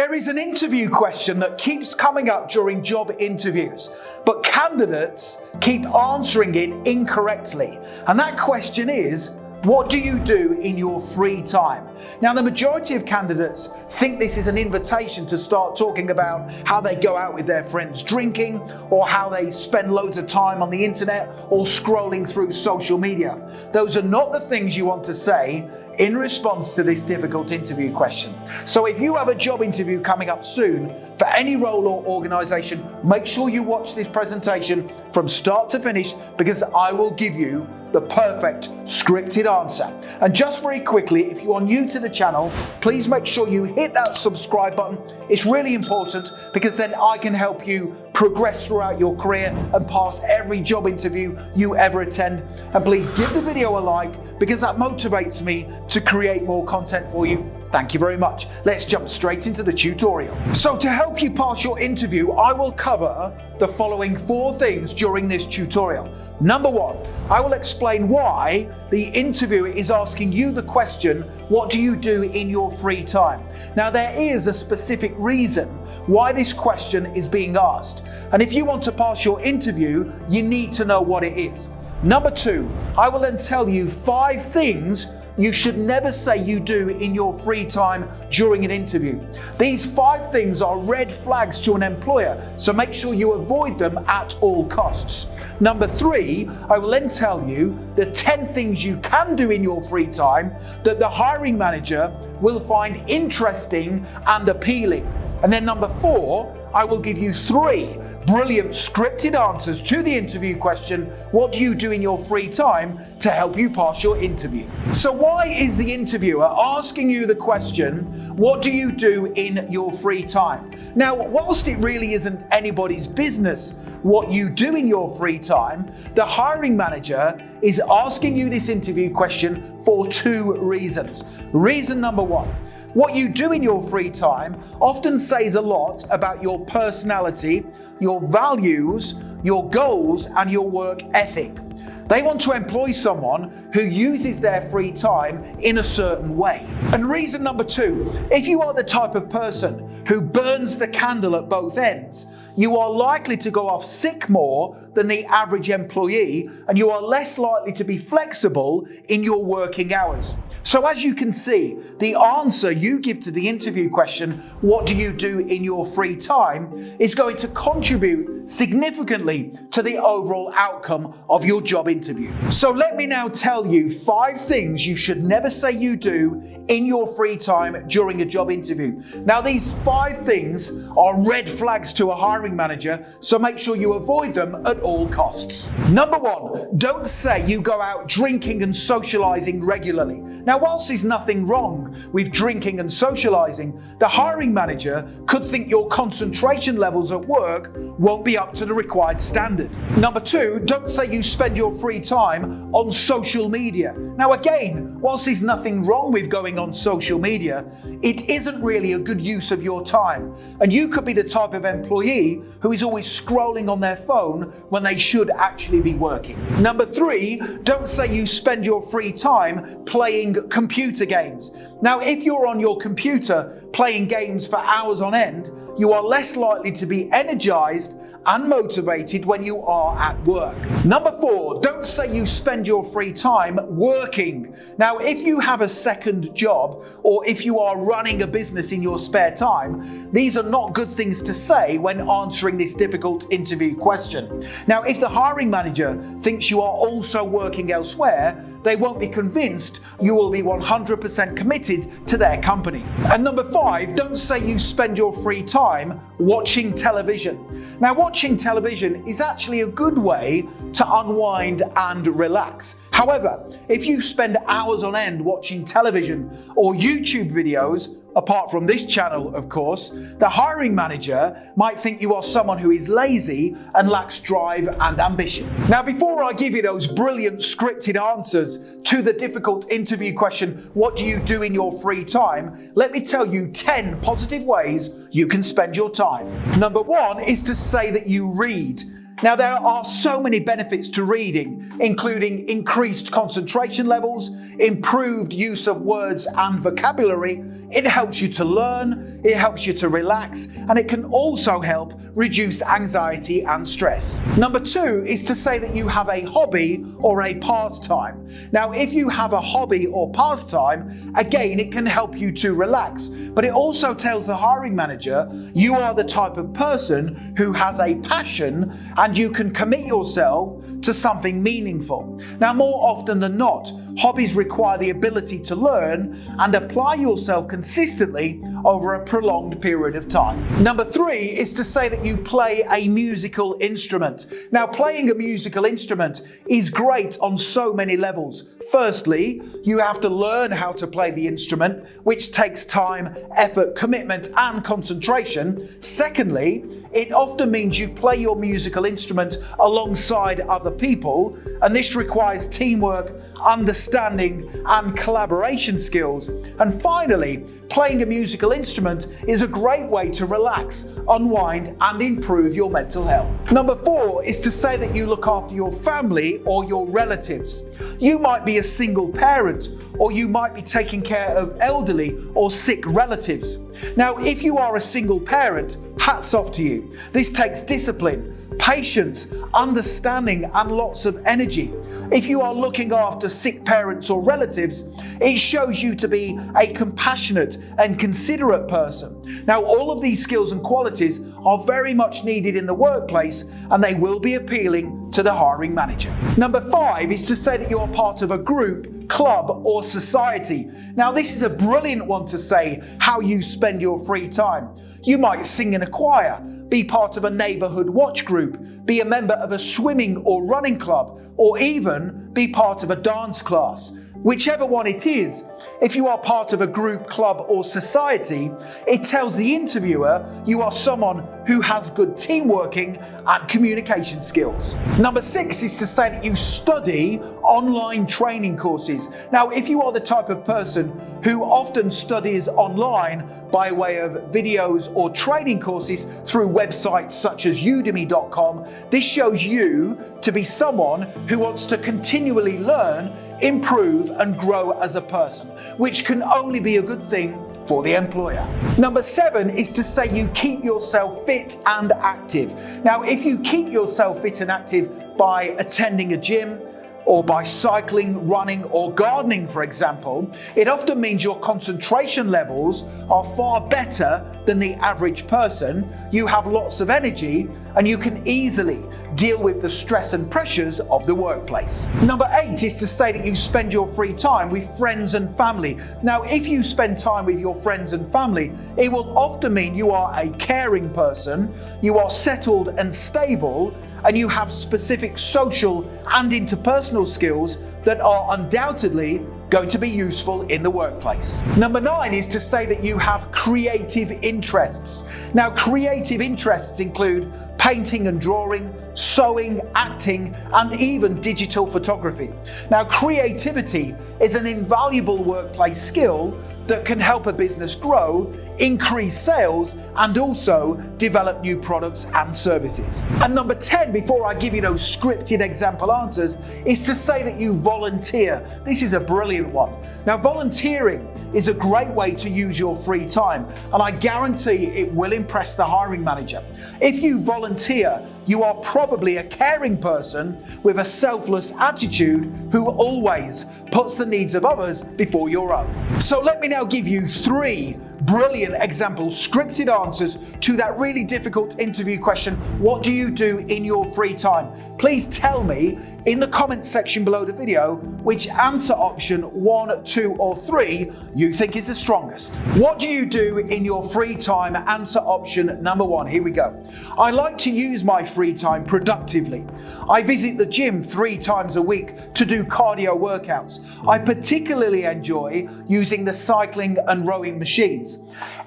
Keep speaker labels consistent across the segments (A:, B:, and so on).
A: There is an interview question that keeps coming up during job interviews, but candidates keep answering it incorrectly. And that question is, what do you do in your free time? Now, the majority of candidates think this is an invitation to start talking about how they go out with their friends drinking, or how they spend loads of time on the internet or scrolling through social media. Those are not the things you want to say in response to this difficult interview question. So if you have a job interview coming up soon for any role or organization, make sure you watch this presentation from start to finish, because I will give you the perfect scripted answer. And just very quickly, if you are new to the channel, please make sure you hit that subscribe button. It's really important, because then I can help you progress throughout your career and pass every job interview you ever attend. And please give the video a like, because that motivates me to create more content for you. Thank you very much. Let's jump straight into the tutorial. So to help you pass your interview, I will cover the following 4 things during this tutorial. Number 1, I will explain why the interviewer is asking you the question, what do you do in your free time? Now, there is a specific reason why this question is being asked. And if you want to pass your interview, you need to know what it is. Number 2, I will then tell you 5 things you should never say you do in your free time during an interview. These 5 things are red flags to an employer, so make sure you avoid them at all costs. Number 3, I will then tell you the 10 things you can do in your free time that the hiring manager will find interesting and appealing. And then number 4, I will give you 3 brilliant scripted answers to the interview question, what do you do in your free time, to help you pass your interview. So why is the interviewer asking you the question, what do you do in your free time? Now, whilst it really isn't anybody's business what you do in your free time, the hiring manager is asking you this interview question for 2 reasons. Reason number 1, what you do in your free time often says a lot about your personality, your values, your goals, and your work ethic. They want to employ someone who uses their free time in a certain way. And reason number 2, if you are the type of person who burns the candle at both ends, you are likely to go off sick more than the average employee, and you are less likely to be flexible in your working hours. So as you can see, the answer you give to the interview question, what do you do in your free time, is going to contribute significantly to the overall outcome of your job interview. So let me now tell you 5 things you should never say you do in your free time during a job interview. Now, these 5 things are red flags to a hiring manager, so make sure you avoid them at all costs. Number 1, don't say you go out drinking and socializing regularly. Now, whilst there's nothing wrong with drinking and socializing, the hiring manager could think your concentration levels at work won't be up to the required standard. Number 2, don't say you spend your free time on social media. Now again, whilst there's nothing wrong with going on social media, it isn't really a good use of your time. And you could be the type of employee who is always scrolling on their phone when they should actually be working. Number 3, don't say you spend your free time playing computer games. Now, if you're on your computer playing games for hours on end, you are less likely to be energized and motivated when you are at work. Number 4, don't say you spend your free time working. Now, if you have a second job, or if you are running a business in your spare time, these are not good things to say when answering this difficult interview question. Now, if the hiring manager thinks you are also working elsewhere, they won't be convinced you will be 100% committed to their company. And number 5, don't say you spend your free time watching television. Now, watching television is actually a good way to unwind and relax. However, if you spend hours on end watching television or YouTube videos, apart from this channel, of course, the hiring manager might think you are someone who is lazy and lacks drive and ambition. Now, before I give you those brilliant scripted answers to the difficult interview question, what do you do in your free time? Let me tell you 10 positive ways you can spend your time. Number 1 is to say that you read. Now, there are so many benefits to reading, including increased concentration levels, improved use of words and vocabulary. It helps you to learn, it helps you to relax, and it can also help reduce anxiety and stress. Number 2 is to say that you have a hobby or a pastime. Now, if you have a hobby or pastime, again, it can help you to relax, but it also tells the hiring manager you are the type of person who has a passion and you can commit yourself to something meaningful. Now, more often than not, hobbies require the ability to learn and apply yourself consistently over a prolonged period of time. Number 3 is to say that you play a musical instrument. Now, playing a musical instrument is great on so many levels. Firstly, you have to learn how to play the instrument, which takes time, effort, commitment, and concentration. Secondly, it often means you play your musical instrument alongside other people, and this requires teamwork, understanding, and collaboration skills. And finally, playing a musical instrument is a great way to relax, unwind, and improve your mental health. Number 4 is to say that you look after your family or your relatives. You might be a single parent, or you might be taking care of elderly or sick relatives. Now, if you are a single parent, hats off to you. This takes discipline, patience, understanding, and lots of energy. If you are looking after sick parents or relatives, it shows you to be a compassionate and considerate person. Now, all of these skills and qualities are very much needed in the workplace, and they will be appealing to the hiring manager. Number 5 is to say that you are part of a group, club, or society. Now, this is a brilliant one to say how you spend your free time. You might sing in a choir, be part of a neighborhood watch group, be a member of a swimming or running club, or even be part of a dance class. Whichever one it is, if you are part of a group, club, or society, it tells the interviewer you are someone who has good teamworking and communication skills. Number 6 is to say that you study online training courses. Now, if you are the type of person who often studies online by way of videos or training courses through websites such as udemy.com, this shows you to be someone who wants to continually learn, improve, and grow as a person, which can only be a good thing for the employer. Number 7 is to say you keep yourself fit and active. Now, if you keep yourself fit and active by attending a gym, or by cycling, running, or gardening, for example, it often means your concentration levels are far better than the average person. You have lots of energy, and you can easily deal with the stress and pressures of the workplace. Number 8 is to say that you spend your free time with friends and family. Now, if you spend time with your friends and family, it will often mean you are a caring person, you are settled and stable, and you have specific social and interpersonal skills that are undoubtedly going to be useful in the workplace. Number 9 is to say that you have creative interests. Now, creative interests include painting and drawing, sewing, acting, and even digital photography. Now, creativity is an invaluable workplace skill that can help a business grow, increase sales, and also develop new products and services. And number 10, before I give you those scripted example answers, is to say that you volunteer. This is a brilliant one. Now, volunteering is a great way to use your free time, and I guarantee it will impress the hiring manager. If you volunteer, you are probably a caring person with a selfless attitude who always puts the needs of others before your own. So let me now give you 3 brilliant example scripted answers to that really difficult interview question, what do you do in your free time? Please tell me in the comments section below the video which answer option 1, 2, or 3 you think is the strongest. What do you do in your free time? Answer option number 1. Here we go. I like to use my free time productively. I visit the gym 3 times a week to do cardio workouts. I particularly enjoy using the cycling and rowing machines.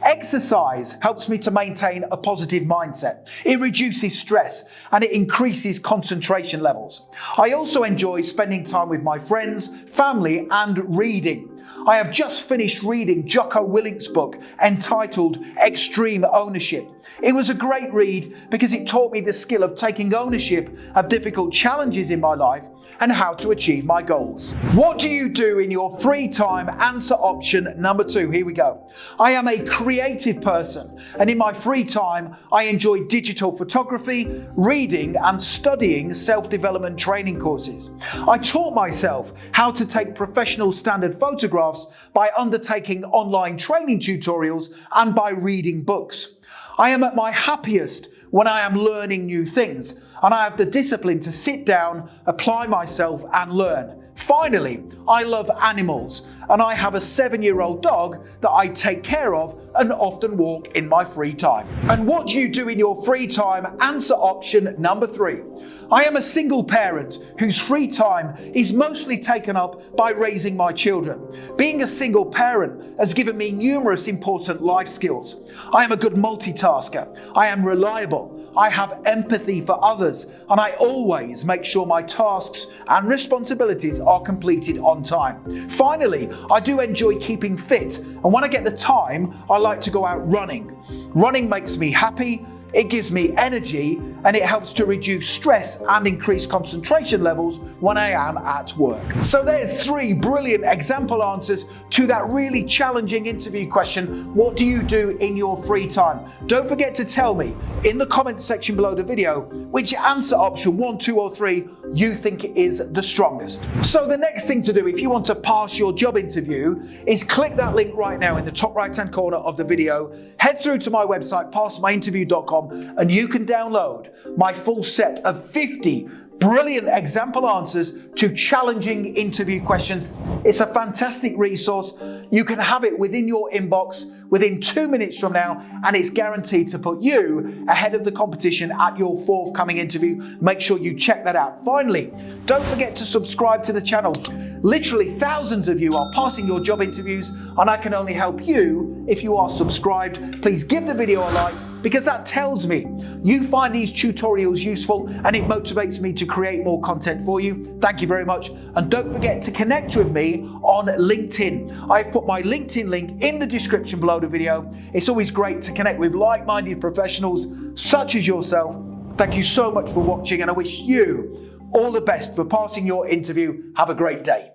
A: Exercise helps me to maintain a positive mindset. It reduces stress and it increases concentration levels. I also enjoy spending time with my friends, family, and reading. I have just finished reading Jocko Willink's book entitled Extreme Ownership. It was a great read because it taught me the skill of taking ownership of difficult challenges in my life and how to achieve my goals. What do you do in your free time? Answer option number 2. Here we go. I am a creative person, and in my free time, I enjoy digital photography, reading, and studying self-development training courses. I taught myself how to take professional standard photographs by undertaking online training tutorials and by reading books. I am at my happiest when I am learning new things, and I have the discipline to sit down, apply myself, and learn. Finally, I love animals, and I have a 7-year-old dog that I take care of and often walk in my free time. And what do you do in your free time? Answer option number 3. I am a single parent whose free time is mostly taken up by raising my children. Being a single parent has given me numerous important life skills. I am a good multitasker. I am reliable. I have empathy for others, and I always make sure my tasks and responsibilities are completed on time. Finally, I do enjoy keeping fit, and when I get the time, I like to go out running. Running makes me happy, it gives me energy, and it helps to reduce stress and increase concentration levels when I am at work. So there's 3 brilliant example answers to that really challenging interview question, what do you do in your free time? Don't forget to tell me in the comment section below the video which answer option 1, 2 or 3 you think is the strongest. So the next thing to do if you want to pass your job interview is click that link right now in the top right hand corner of the video, head through to my website passmyinterview.com, and you can download my full set of 50 brilliant example answers to challenging interview questions. It's a fantastic resource. You can have it within your inbox within 2 minutes from now, and it's guaranteed to put you ahead of the competition at your forthcoming interview. Make sure you check that out. Finally, don't forget to subscribe to the channel. Literally thousands of you are passing your job interviews, and I can only help you if you are subscribed. Please give the video a like, because that tells me you find these tutorials useful and it motivates me to create more content for you. Thank you very much. And don't forget to connect with me on LinkedIn. I've put my LinkedIn link in the description below the video. It's always great to connect with like-minded professionals such as yourself. Thank you so much for watching, and I wish you all the best for passing your interview. Have a great day.